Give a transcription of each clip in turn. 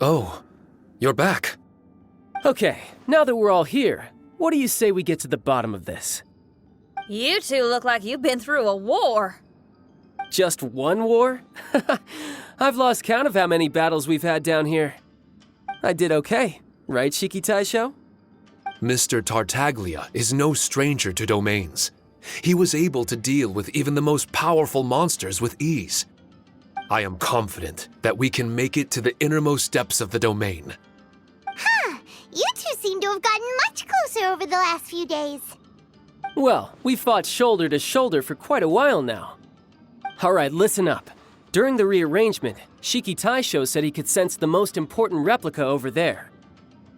Oh, you're back. Okay, now that we're all here, what do you say we get to the bottom of this? You two look like you've been through a war. Just one war? I've lost count of how many battles we've had down here. I did okay, right, Shiki Taisho? Mr. Tartaglia is no stranger to domains. He was able to deal with even the most powerful monsters with ease. I am confident that we can make it to the innermost depths of the domain. You two seem to have gotten much closer over the last few days. Well, we fought shoulder to shoulder for quite a while now. Alright, listen up. During the rearrangement, Shiki Taisho said he could sense the most important replica over there.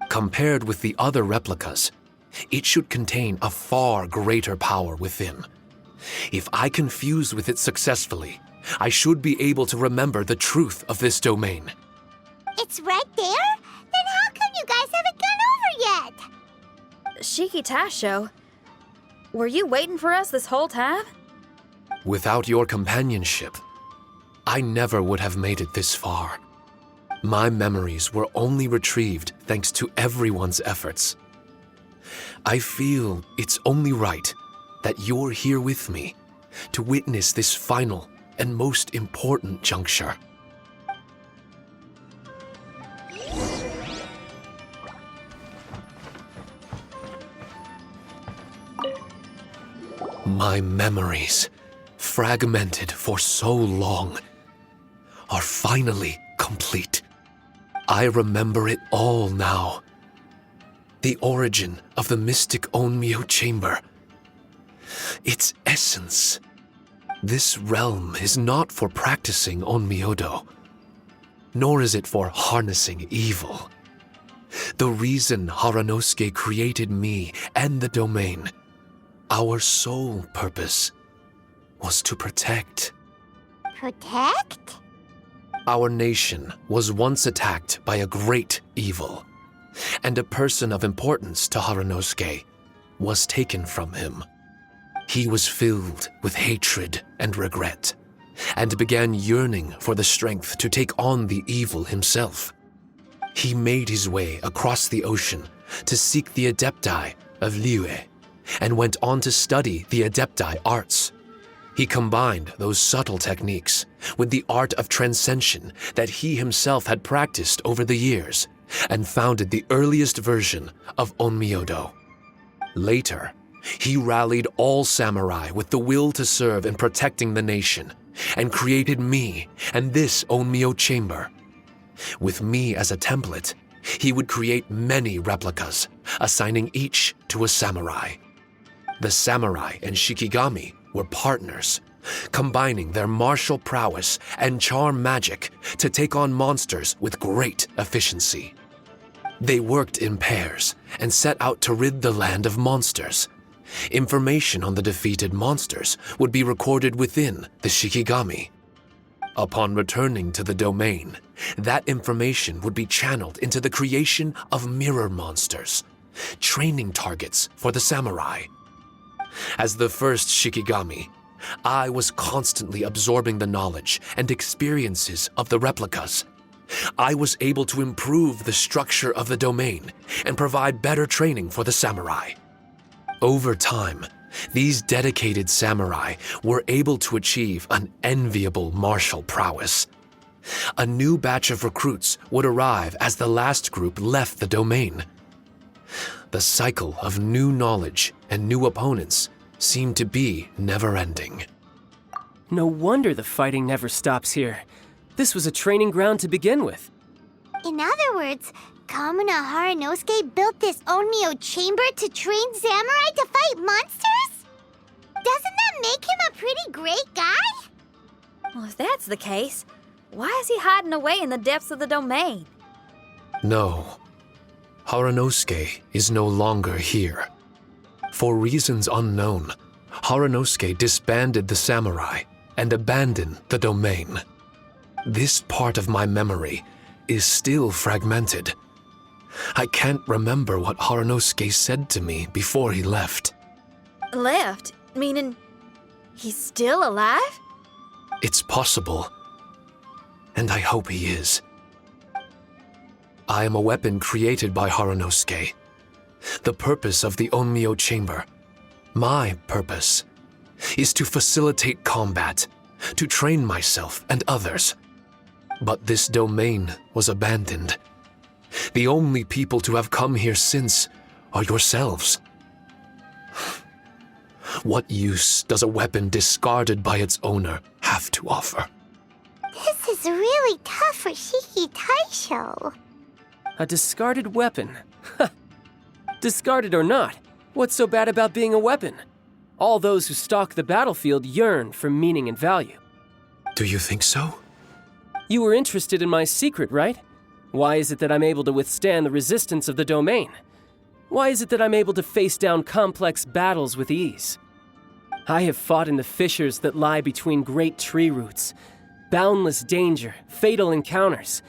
Compared with the other replicas, it should contain a far greater power within. If I can fuse with it successfully, I should be able to remember the truth of this domain. It's right there? Then how come you guys haven't gone over yet? Shiki Taisho, were you waiting for us this whole time? Without your companionship, I never would have made it this far. My memories were only retrieved thanks to everyone's efforts. I feel it's only right that you're here with me to witness this final and most important juncture. My memories, fragmented for so long, are finally complete. I remember it all now. The origin of the mystic Onmyo chamber. Its essence. This realm is not for practicing Onmyodo, nor is it for harnessing evil. The reason Haranosuke created me and the domain, our sole purpose, was to protect. Protect? Our nation was once attacked by a great evil, and a person of importance to Haranosuke was taken from him. He was filled with hatred and regret, and began yearning for the strength to take on the evil himself. He made his way across the ocean to seek the Adepti of Liyue, and went on to study the Adepti arts. He combined those subtle techniques with the art of transcension that he himself had practiced over the years, and founded the earliest version of Onmyodo. Later, he rallied all samurai with the will to serve in protecting the nation, and created me and this Onmyo chamber. With me as a template, he would create many replicas, assigning each to a samurai. The samurai and Shikigami were partners, combining their martial prowess and charm magic to take on monsters with great efficiency. They worked in pairs and set out to rid the land of monsters. Information on the defeated monsters would be recorded within the Shikigami. Upon returning to the domain, that information would be channeled into the creation of mirror monsters, training targets for the samurai. As the first Shikigami, I was constantly absorbing the knowledge and experiences of the replicas. I was able to improve the structure of the domain and provide better training for the samurai. Over time, these dedicated samurai were able to achieve an enviable martial prowess. A new batch of recruits would arrive as the last group left the domain. The cycle of new knowledge and new opponents seemed to be never-ending. No wonder the fighting never stops here. This was a training ground to begin with. In other words, Kamuna Haranosuke built this Onmyo chamber to train samurai to fight monsters? Doesn't that make him a pretty great guy? Well, if that's the case, why is he hiding away in the depths of the domain? No. Haranosuke is no longer here. For reasons unknown, Haranosuke disbanded the samurai and abandoned the domain. This part of my memory is still fragmented. I can't remember what Haranosuke said to me before he left. Left? Meaning he's still alive? It's possible, and I hope he is. I am a weapon created by Haranosuke. The purpose of the Onmyo Chamber, my purpose, is to facilitate combat, to train myself and others. But this domain was abandoned. The only people to have come here since are yourselves. What use does a weapon discarded by its owner have to offer? This is really tough for Shiki Taisho. A discarded weapon. Discarded or not, what's so bad about being a weapon? All those who stalk the battlefield yearn for meaning and value. Do you think so? You were interested in my secret, right? Why is it that I'm able to withstand the resistance of the domain? Why is it that I'm able to face down complex battles with ease? I have fought in the fissures that lie between great tree roots. Boundless danger, fatal encounters.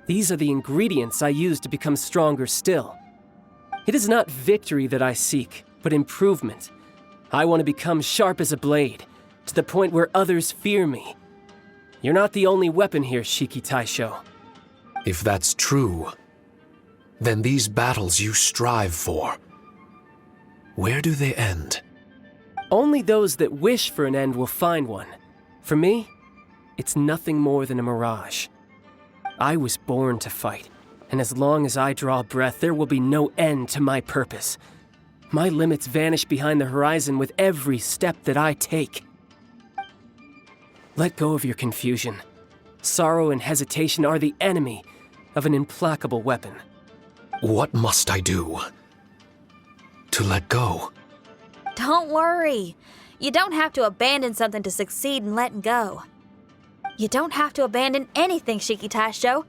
These are the ingredients I use to become stronger still. It is not victory that I seek, but improvement. I want to become sharp as a blade, to the point where others fear me. You're not the only weapon here, Shiki Taisho. If that's true, then these battles you strive for, where do they end? Only those that wish for an end will find one. For me, it's nothing more than a mirage. I was born to fight, and as long as I draw breath, there will be no end to my purpose. My limits vanish behind the horizon with every step that I take. Let go of your confusion. Sorrow and hesitation are the enemy of an implacable weapon. What must I do to let go? Don't worry. You don't have to abandon something to succeed in letting go. You don't have to abandon anything, Shiki Taisho.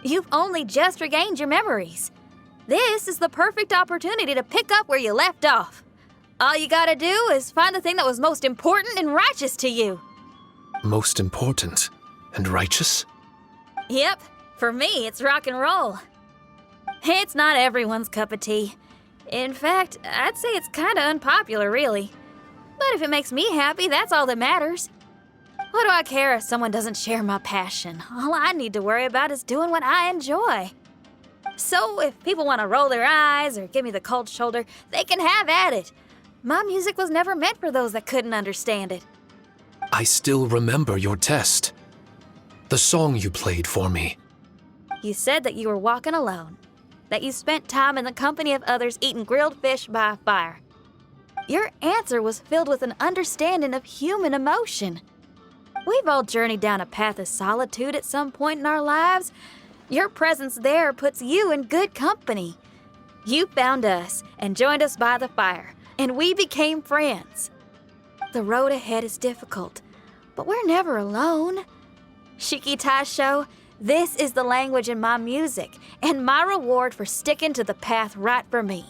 You've only just regained your memories. This is the perfect opportunity to pick up where you left off. All you gotta do is find the thing that was most important and righteous to you. Most important and righteous? Yep, for me, it's rock and roll. It's not everyone's cup of tea. In fact, I'd say it's kinda unpopular, really. But if it makes me happy, that's all that matters. What do I care if someone doesn't share my passion? All I need to worry about is doing what I enjoy. So if people want to roll their eyes or give me the cold shoulder, they can have at it. My music was never meant for those that couldn't understand it. I still remember your test. The song you played for me. You said that you were walking alone, that you spent time in the company of others eating grilled fish by a fire. Your answer was filled with an understanding of human emotion. We've all journeyed down a path of solitude at some point in our lives. Your presence there puts you in good company. You found us and joined us by the fire, and we became friends. The road ahead is difficult, but we're never alone. Shiki Taisho, this is the language in my music, and my reward for sticking to the path right for me.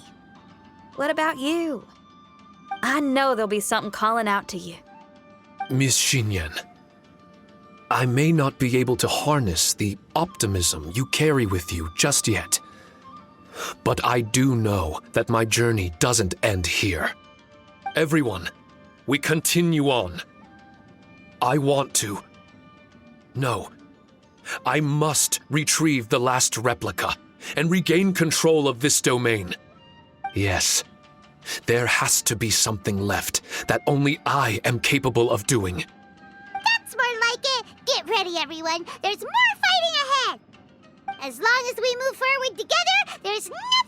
What about you? I know there'll be something calling out to you. Miss Shinyan, I may not be able to harness the optimism you carry with you just yet, but I do know that my journey doesn't end here. Everyone, we continue on. I want to. No, I must retrieve the last replica and regain control of this domain. Yes, there has to be something left that only I am capable of doing. That's more like it. Get ready, everyone. There's more fighting ahead. As long as we move forward together, there's nothing